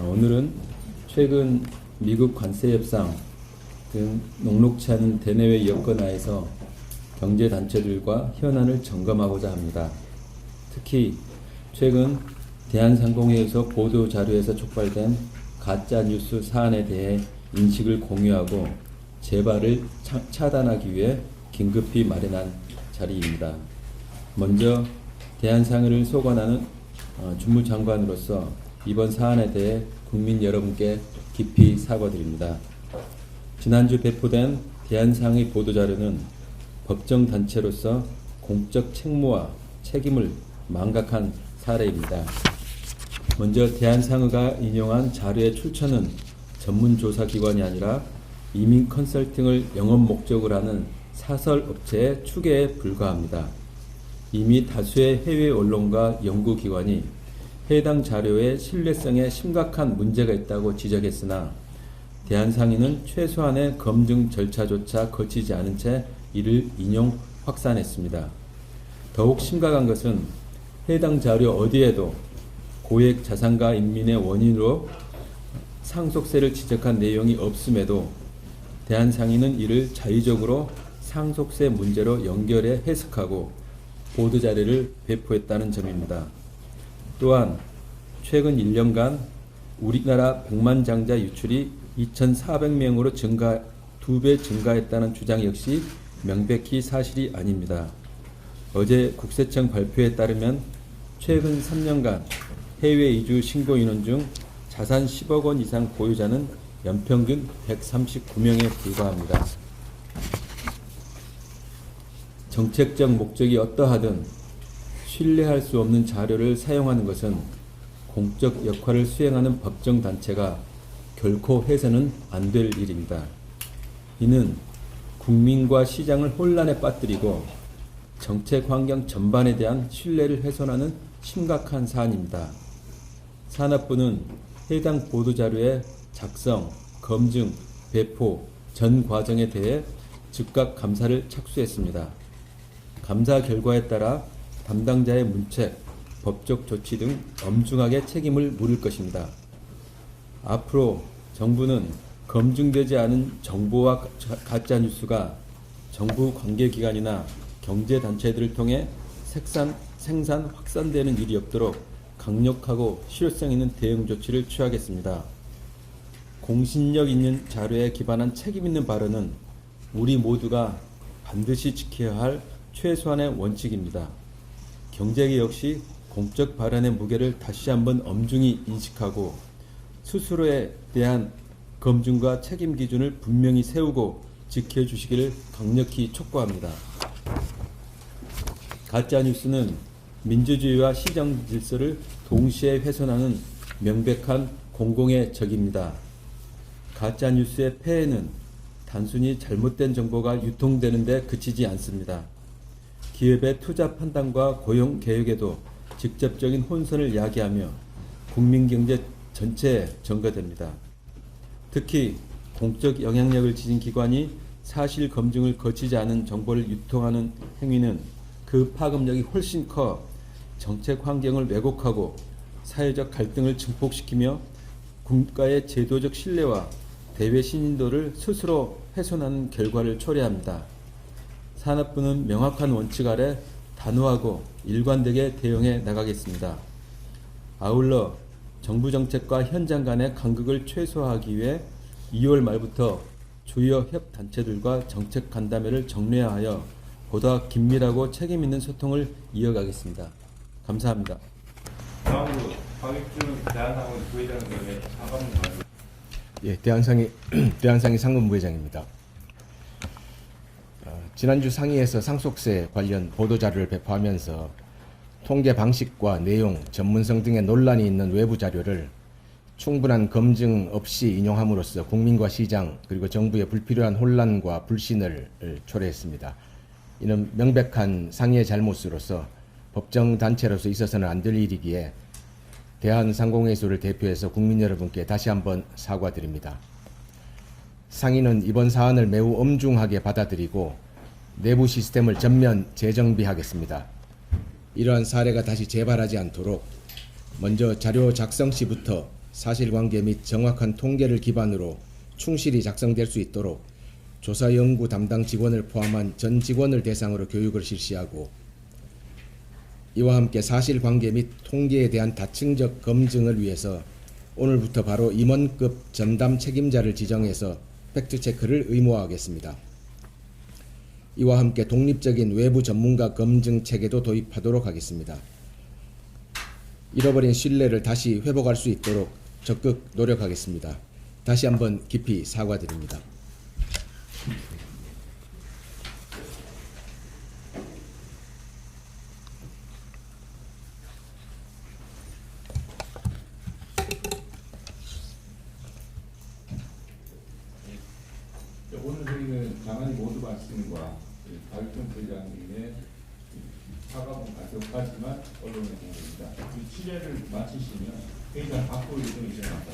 오늘은 최근 미국 관세 협상 등 녹록치 않은 대내외 여건하에서 경제단체들과 현안을 점검하고자 합니다. 특히 최근 대한상공회에서 보도자료에서 촉발된 가짜뉴스 사안에 대해 인식을 공유하고 재발을 차단하기 위해 긴급히 마련한 자리입니다. 먼저 대한상회를 소관하는 주무장관으로서 이번 사안에 대해 국민 여러분께 깊이 사과드립니다. 지난주 배포된 대한상의 보도자료는 법정단체로서 공적 책무와 책임을 망각한 사례입니다. 먼저 대한상의가 인용한 자료의 출처는 전문조사기관이 아니라 이민 컨설팅을 영업 목적으로 하는 사설업체의 추계에 불과합니다. 이미 다수의 해외 언론과 연구기관이 해당 자료의 신뢰성에 심각한 문제가 있다고 지적했으나 대한상의는 최소한의 검증 절차조차 거치지 않은 채 이를 인용 확산했습니다. 더욱 심각한 것은 해당 자료 어디에도 고액 자산가 인민의 원인으로 상속세를 지적한 내용이 없음에도 대한상의는 이를 자의적으로 상속세 문제로 연결해 해석하고 보도자료를 배포했다는 점입니다. 또한 최근 1년간 우리나라 백만장자 유출이 2,400명으로 2배 증가했다는 주장 역시 명백히 사실이 아닙니다. 어제 국세청 발표에 따르면 최근 3년간 해외 이주 신고 인원 중 자산 10억 원 이상 보유자는 연평균 139명에 불과합니다. 정책적 목적이 어떠하든 신뢰할 수 없는 자료를 사용하는 것은 공적 역할을 수행하는 법정단체가 결코 해서는 안 될 일입니다. 이는 국민과 시장을 혼란에 빠뜨리고 정책 환경 전반에 대한 신뢰를 훼손하는 심각한 사안입니다. 산업부는 해당 보도자료의 작성, 검증, 배포 전 과정에 대해 즉각 감사를 착수했습니다. 감사 결과에 따라 담당자의 문책, 법적 조치 등 엄중하게 책임을 물을 것입니다. 앞으로 정부는 검증되지 않은 정보와 가짜뉴스가 정부 관계기관이나 경제단체들을 통해 생산, 확산되는 일이 없도록 강력하고 실효성 있는 대응 조치를 취하겠습니다. 공신력 있는 자료에 기반한 책임 있는 발언은 우리 모두가 반드시 지켜야 할 최소한의 원칙입니다. 경제계 역시 공적 발언의 무게를 다시 한번 엄중히 인식하고 스스로에 대한 검증과 책임 기준을 분명히 세우고 지켜주시기를 강력히 촉구합니다. 가짜뉴스는 민주주의와 시정 질서를 동시에 훼손하는 명백한 공공의 적입니다. 가짜뉴스의 폐해는 단순히 잘못된 정보가 유통되는 데 그치지 않습니다. 기업의 투자 판단과 고용 계획에도 직접적인 혼선을 야기하며 국민 경제 전체에 전가됩니다. 특히 공적 영향력을 지닌 기관이 사실 검증을 거치지 않은 정보를 유통하는 행위는 그 파급력이 훨씬 커 정책 환경을 왜곡하고 사회적 갈등을 증폭시키며 국가의 제도적 신뢰와 대외 신인도를 스스로 훼손하는 결과를 초래합니다. 산업부는 명확한 원칙 아래 단호하고 일관되게 대응해 나가겠습니다. 아울러 정부 정책과 현장 간의 간극을 최소화하기 위해 2월 말부터 주요 협단체들과 정책 간담회를 정례화하여 보다 긴밀하고 책임 있는 소통을 이어가겠습니다. 감사합니다. 다음으로 박익준 대한상의 부회장님의 사과문 말씀. 예, 대한상의 상근부회장입니다. 지난주 상의에서 상속세 관련 보도자료를 배포하면서 통계 방식과 내용, 전문성 등의 논란이 있는 외부 자료를 충분한 검증 없이 인용함으로써 국민과 시장 그리고 정부의 불필요한 혼란과 불신을 초래했습니다. 이는 명백한 상해의 잘못으로서 법정 단체로서 있어서는 안 될 일이기에 대한상공회의소를 대표해서 국민 여러분께 다시 한번 사과드립니다. 상인은 이번 사안을 매우 엄중하게 받아들이고 내부 시스템을 전면 재정비하겠습니다. 이러한 사례가 다시 재발하지 않도록 먼저 자료 작성 시부터 사실관계 및 정확한 통계를 기반으로 충실히 작성될 수 있도록 조사 연구 담당 직원을 포함한 전 직원을 대상으로 교육을 실시하고, 이와 함께 사실관계 및 통계에 대한 다층적 검증을 위해서 오늘부터 바로 임원급 전담 책임자를 지정해서 팩트체크를 의무화하겠습니다. 이와 함께 독립적인 외부 전문가 검증 체계도 도입하도록 하겠습니다. 잃어버린 신뢰를 다시 회복할 수 있도록 적극 노력하겠습니다. 다시 한번 깊이 사과드립니다. 오늘 저희는 가만히 모두 말씀과 박익준 회장님의 사과문 발표까지만 언론에 공개합니다. 이 취재를 마치시면 회의가 바꿀 예정이십니다.